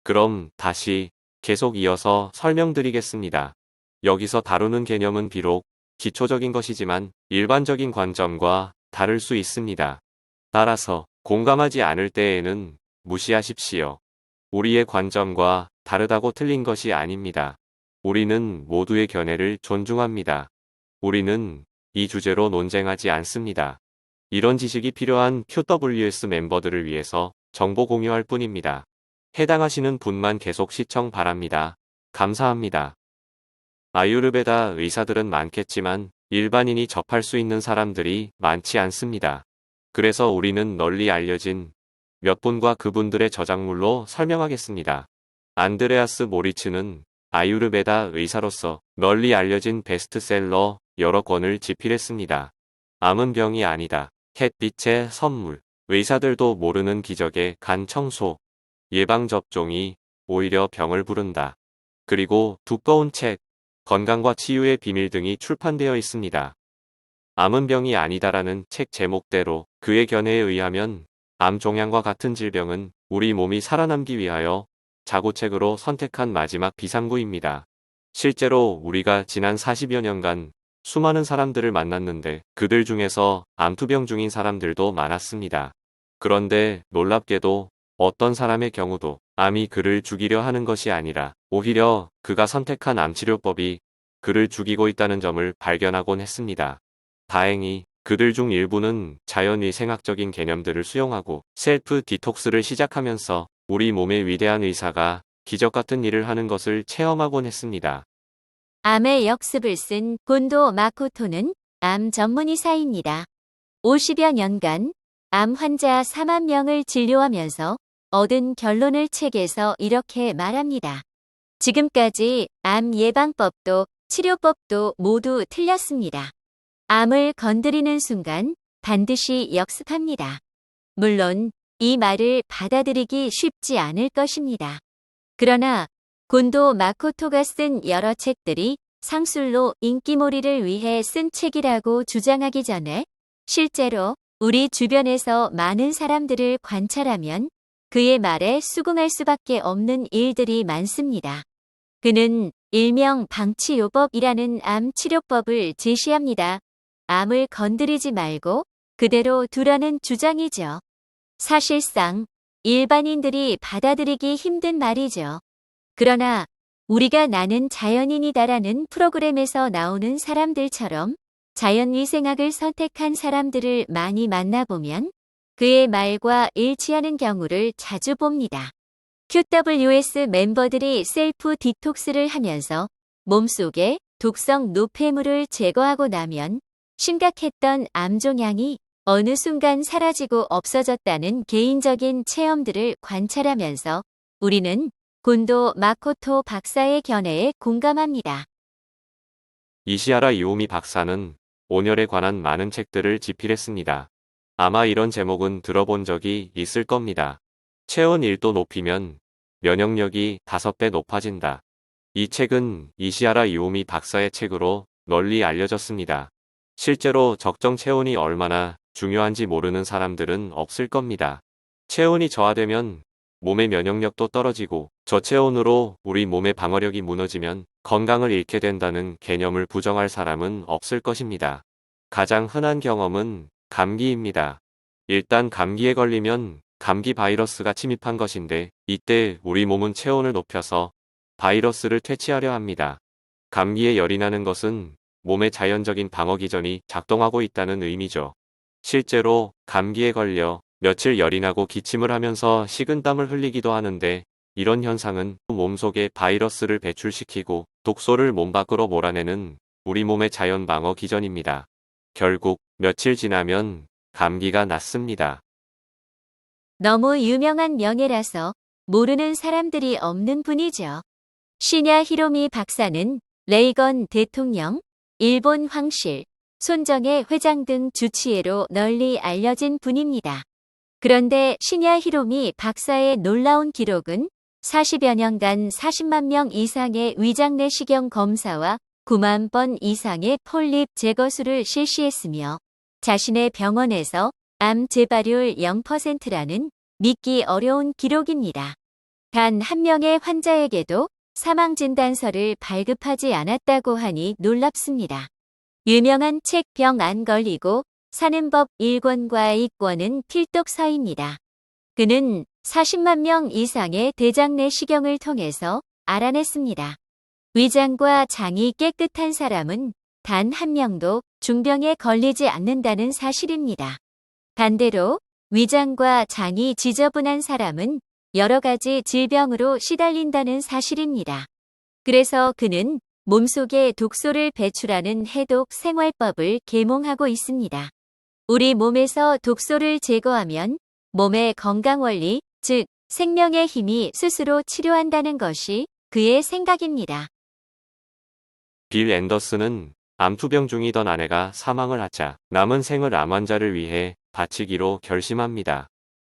그럼 다시 계속 이어서 설명드리겠습니다. 여기서 다루는 개념은 비록 기초적인 것이지만 일반적인 관점과 다를 수 있습니다. 따라서 공감하지 않을 때에는 무시하십시오. 우리의 관점과 다르다고 틀린 것이 아닙니다. 우리는 모두의 견해를 존중합니다. 우리는 이 주제로 논쟁하지 않습니다. 이런 지식이 필요한 QWS 멤버들을 위해서 정보 공유할 뿐입니다. 해당하시는 분만 계속 시청 바랍니다. 감사합니다. 아유르베다 의사들은 많겠지만 일반인이 접할 수 있는 사람들이 많지 않습니다. 그래서 우리는 널리 알려진 몇 분과 그분들의 저작물로 설명하겠습니다. 안드레아스 모리츠는 아유르베다 의사로서 널리 알려진 베스트셀러 여러 권을 집필했습니다. 암은 병이 아니다. 햇빛의 선물. 의사들도 모르는 기적의 간 청소. 예방접종이 오히려 병을 부른다. 그리고 두꺼운 책, 건강과 치유의 비밀 등이 출판되어 있습니다. 암은 병이 아니다라는 책 제목대로 그의 견해에 의하면 암 종양과 같은 질병은 우리 몸이 살아남기 위하여 자구책으로 선택한 마지막 비상구입니다. 실제로 우리가 지난 40여 년간 수많은 사람들을 만났는데 그들 중에서 암투병 중인 사람들도 많았습니다. 그런데 놀랍게도 어떤 사람의 경우도 암이 그를 죽이려 하는 것이 아니라 오히려 그가 선택한 암치료법이 그를 죽이고 있다는 점을 발견하곤 했습니다. 다행히 그들 중 일부는 자연위생학적인 개념들을 수용하고 셀프 디톡스를 시작하면서 우리 몸의 위대한 의사가 기적 같은 일을 하는 것을 체험하곤 했습니다. 암의 역습을 쓴 곤도 마코토는 암 전문의사입니다. 50여 년간 암 환자 4만 명을 진료하면서 얻은 결론을 책에서 이렇게 말합니다. 지금까지 암 예방법도 치료법도 모두 틀렸습니다. 암을 건드리는 순간 반드시 역습합니다. 물론 이 말을 받아들이기 쉽지 않을 것입니다. 그러나 곤도 마코토가 쓴 여러 책들이 상술로 인기몰이를 위해 쓴 책이라고 주장하기 전에 실제로 우리 주변에서 많은 사람들을 관찰하면 그의 말에 수긍할 수밖에 없는 일들이 많습니다. 그는 일명 방치요법이라는 암 치료법을 제시합니다. 암을 건드리지 말고 그대로 두라는 주장이죠. 사실상 일반인들이 받아들이기 힘든 말이죠. 그러나 우리가 나는 자연인이다라는 프로그램에서 나오는 사람들처럼 자연위생학을 선택한 사람들을 많이 만나보면 그의 말과 일치하는 경우를 자주 봅니다. QWS 멤버들이 셀프 디톡스를 하면서 몸속에 독성 노폐물을 제거하고 나면 심각했던 암 종양이 어느 순간 사라지고 없어졌다는 개인적인 체험들을 관찰하면서 우리는 곤도 마코토 박사의 견해에 공감합니다. 이시하라 이오미 박사는 온열에 관한 많은 책들을 집필했습니다. 아마 이런 제목은 들어본 적이 있을 겁니다. 체온 1도 높이면 면역력이 5배 높아진다. 이 책은 이시하라 이오미 박사의 책으로 널리 알려졌습니다. 실제로 적정 체온이 얼마나 중요한지 모르는 사람들은 없을 겁니다. 체온이 저하되면 몸의 면역력도 떨어지고 저체온으로 우리 몸의 방어력이 무너지면 건강을 잃게 된다는 개념을 부정할 사람은 없을 것입니다. 가장 흔한 경험은 감기입니다. 일단 감기에 걸리면 감기 바이러스가 침입한 것인데 이때 우리 몸은 체온을 높여서 바이러스를 퇴치하려 합니다. 감기에 열이 나는 것은 몸의 자연적인 방어 기전이 작동하고 있다는 의미죠. 실제로 감기에 걸려 며칠 열이 나고 기침을 하면서 식은땀을 흘리기도 하는데 이런 현상은 몸속에 바이러스를 배출시키고 독소를 몸 밖으로 몰아내는 우리 몸의 자연 방어 기전입니다. 결국 며칠 지나면 감기가 낫습니다. 너무 유명한 명예라서 모르는 사람들이 없는 분이죠. 시냐 히로미 박사는 레이건 대통령, 일본 황실, 손정의 회장 등 주치의로 널리 알려진 분입니다. 그런데 시냐 히로미 박사의 놀라운 기록은 40여 년간 40만 명 이상의 위장 내시경 검사와 9만 번 이상의 폴립 제거술을 실시했으며 자신의 병원에서 암 재발률 0%라는 믿기 어려운 기록입니다. 단 한 명의 환자에게도 사망진단서를 발급하지 않았다고 하니 놀랍습니다. 유명한 책 병 안 걸리고 사는 법 1권과 2권은 필독서입니다. 그는 40만 명 이상의 대장 내시경을 통해서 알아냈습니다. 위장과 장이 깨끗한 사람은 단 한 명도 중병에 걸리지 않는다는 사실입니다. 반대로 위장과 장이 지저분한 사람은 여러 가지 질병으로 시달린다는 사실입니다. 그래서 그는 몸속에 독소를 배출하는 해독 생활법을 계몽하고 있습니다. 우리 몸에서 독소를 제거하면 몸의 건강 원리, 즉 생명의 힘이 스스로 치료한다는 것이 그의 생각입니다. 빌 앤더슨은 암투병 중이던 아내가 사망을 하자 남은 생을 암 환자를 위해 바치기로 결심합니다.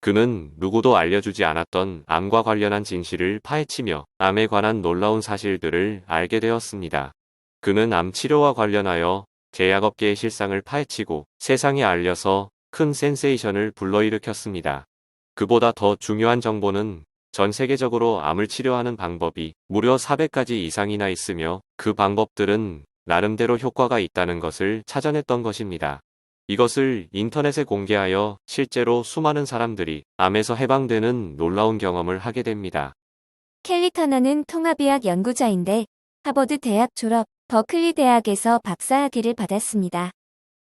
그는 누구도 알려주지 않았던 암과 관련한 진실을 파헤치며 암에 관한 놀라운 사실들을 알게 되었습니다. 그는 암 치료와 관련하여 제약업계의 실상을 파헤치고 세상에 알려서 큰 센세이션을 불러일으켰습니다. 그보다 더 중요한 정보는 전 세계적으로 암을 치료하는 방법이 무려 400가지 이상이나 있으며 그 방법들은 나름대로 효과가 있다는 것을 찾아냈던 것입니다. 이것을 인터넷에 공개하여 실제로 수많은 사람들이 암에서 해방되는 놀라운 경험을 하게 됩니다. 켈리 터너는 통합의학 연구자인데 하버드 대학 졸업, 버클리 대학에서 박사학위를 받았습니다.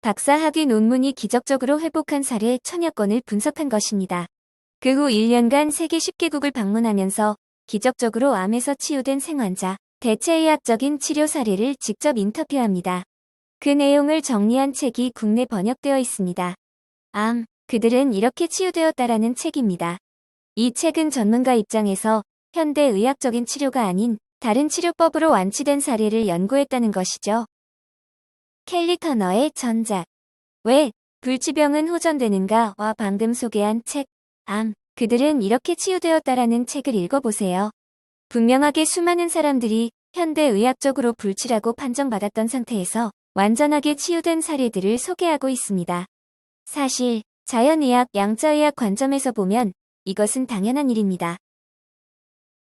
박사학위 논문이 기적적으로 회복한 사례 1000여 건을 분석한 것입니다. 그 후 1년간 세계 10개국을 방문하면서 기적적으로 암에서 치유된 생환자, 대체의학적인 치료 사례를 직접 인터뷰합니다. 그 내용을 정리한 책이 국내 번역되어 있습니다. 암, 그들은 이렇게 치유되었다라는 책입니다. 이 책은 전문가 입장에서 현대 의학적인 치료가 아닌 다른 치료법으로 완치된 사례를 연구했다는 것이죠. 켈리 터너의 전작. 왜 불치병은 호전되는가와 방금 소개한 책, 암, 그들은 이렇게 치유되었다라는 책을 읽어보세요. 분명하게 수많은 사람들이 현대 의학적으로 불치라고 판정받았던 상태에서 완전하게 치유된 사례들을 소개하고 있습니다. 사실 자연의학, 양자의학 관점에서 보면 이것은 당연한 일입니다.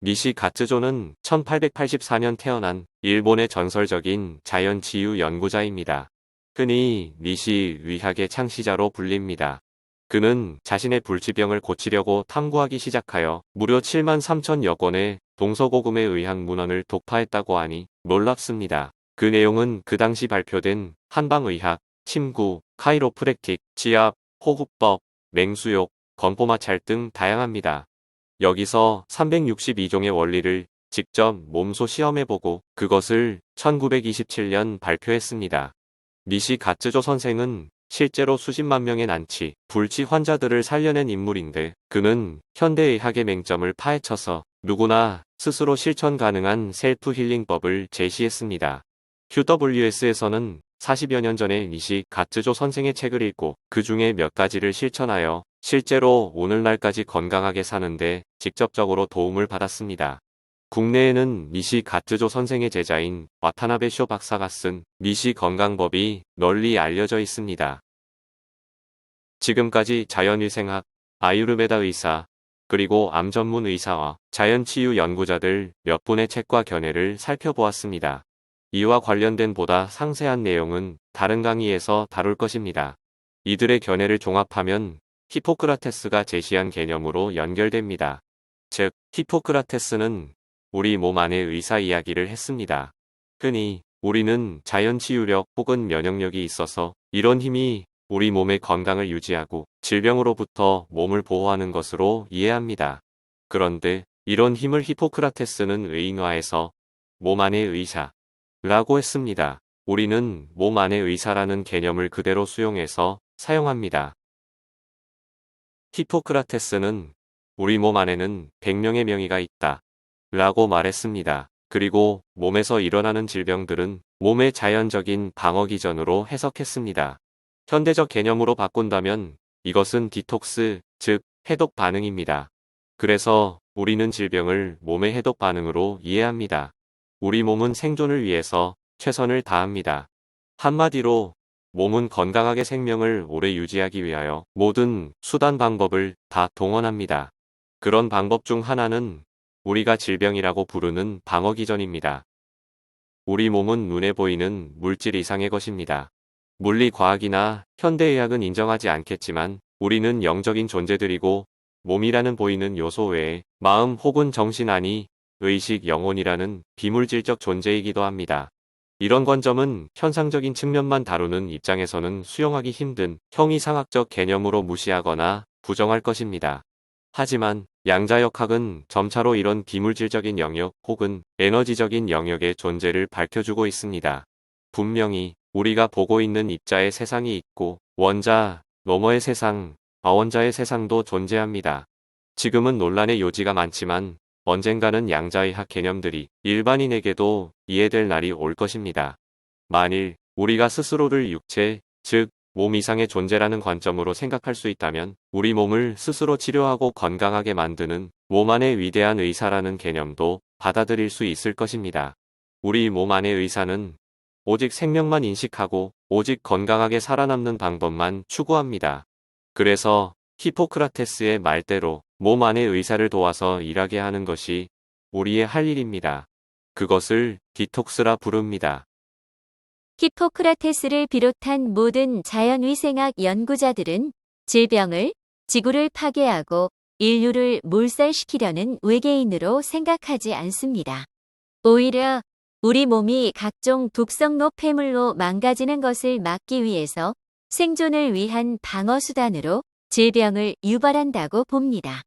니시 가츠조는 1884년 태어난 일본의 전설적인 자연 치유 연구자입니다. 흔히 니시 의학의 창시자로 불립니다. 그는 자신의 불치병을 고치려고 탐구하기 시작하여 무려 7만 3천여 권의 동서고금의 의학 문헌을 독파했다고 하니 놀랍습니다. 그 내용은 그 당시 발표된 한방의학, 침구, 카이로프랙틱, 지압, 호흡법, 맹수욕, 건포마찰 등 다양합니다. 여기서 362종의 원리를 직접 몸소 시험해보고 그것을 1927년 발표했습니다. 니시 가츠조 선생은 실제로 수십만 명의 난치, 불치 환자들을 살려낸 인물인데 그는 현대의학의 맹점을 파헤쳐서 누구나 스스로 실천 가능한 셀프 힐링법을 제시했습니다. QWS에서는 40여 년 전에 니시 가츠조 선생의 책을 읽고 그 중에 몇 가지를 실천하여 실제로 오늘날까지 건강하게 사는데 직접적으로 도움을 받았습니다. 국내에는 니시 가츠조 선생의 제자인 와타나베 쇼 박사가 쓴 니시 건강법이 널리 알려져 있습니다. 지금까지 자연위생학, 아유르베다 의사, 그리고 암 전문 의사와 자연치유 연구자들 몇 분의 책과 견해를 살펴보았습니다. 이와 관련된 보다 상세한 내용은 다른 강의에서 다룰 것입니다. 이들의 견해를 종합하면 히포크라테스가 제시한 개념으로 연결됩니다. 즉, 히포크라테스는 우리 몸 안의 의사 이야기를 했습니다. 흔히 우리는 자연치유력 혹은 면역력이 있어서 이런 힘이 우리 몸의 건강을 유지하고 질병으로부터 몸을 보호하는 것으로 이해합니다. 그런데 이런 힘을 히포크라테스는 의인화해서 몸 안의 의사라고 했습니다. 우리는 몸 안의 의사라는 개념을 그대로 수용해서 사용합니다. 히포크라테스는 우리 몸 안에는 100명의 명의가 있다 라고 말했습니다. 그리고 몸에서 일어나는 질병들은 몸의 자연적인 방어기전으로 해석했습니다. 현대적 개념으로 바꾼다면 이것은 디톡스, 즉 해독 반응입니다. 그래서 우리는 질병을 몸의 해독 반응으로 이해합니다. 우리 몸은 생존을 위해서 최선을 다합니다. 한마디로 몸은 건강하게 생명을 오래 유지하기 위하여 모든 수단 방법을 다 동원합니다. 그런 방법 중 하나는 우리가 질병이라고 부르는 방어기전입니다. 우리 몸은 눈에 보이는 물질 이상의 것입니다. 물리과학이나 현대의학은 인정하지 않겠지만 우리는 영적인 존재들이고 몸이라는 보이는 요소 외에 마음 혹은 정신 아니 의식 영혼이라는 비물질적 존재이기도 합니다. 이런 관점은 현상적인 측면만 다루는 입장에서는 수용하기 힘든 형이상학적 개념으로 무시하거나 부정할 것입니다. 하지만 양자역학은 점차로 이런 비물질적인 영역 혹은 에너지적인 영역의 존재를 밝혀주고 있습니다. 분명히 우리가 보고 있는 입자의 세상이 있고 원자, 너머의 세상, 아원자의 세상도 존재합니다. 지금은 논란의 요지가 많지만 언젠가는 양자의학 개념들이 일반인에게도 이해될 날이 올 것입니다. 만일 우리가 스스로를 육체, 즉, 몸 이상의 존재라는 관점으로 생각할 수 있다면 우리 몸을 스스로 치료하고 건강하게 만드는 몸 안의 위대한 의사라는 개념도 받아들일 수 있을 것입니다. 우리 몸 안의 의사는 오직 생명만 인식하고 오직 건강하게 살아남는 방법만 추구합니다. 그래서 히포크라테스의 말대로 몸 안의 의사를 도와서 일하게 하는 것이 우리의 할 일입니다. 그것을 디톡스라 부릅니다. 히포크라테스를 비롯한 모든 자연위생학 연구자들은 질병을 지구를 파괴하고 인류를 몰살시키려는 외계인으로 생각하지 않습니다. 오히려 우리 몸이 각종 독성노 폐물로 망가지는 것을 막기 위해서 생존을 위한 방어수단으로 질병을 유발한다고 봅니다.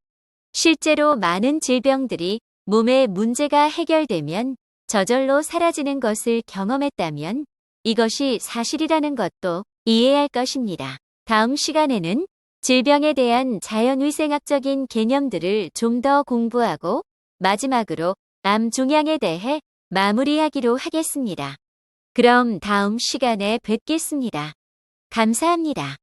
실제로 많은 질병들이 몸의 문제가 해결되면 저절로 사라지는 것을 경험했다면 이것이 사실이라는 것도 이해할 것입니다. 다음 시간에는 질병에 대한 자연위생학적인 개념들을 좀 더 공부하고 마지막으로 암 종양에 대해 마무리하기로 하겠습니다. 그럼 다음 시간에 뵙겠습니다. 감사합니다.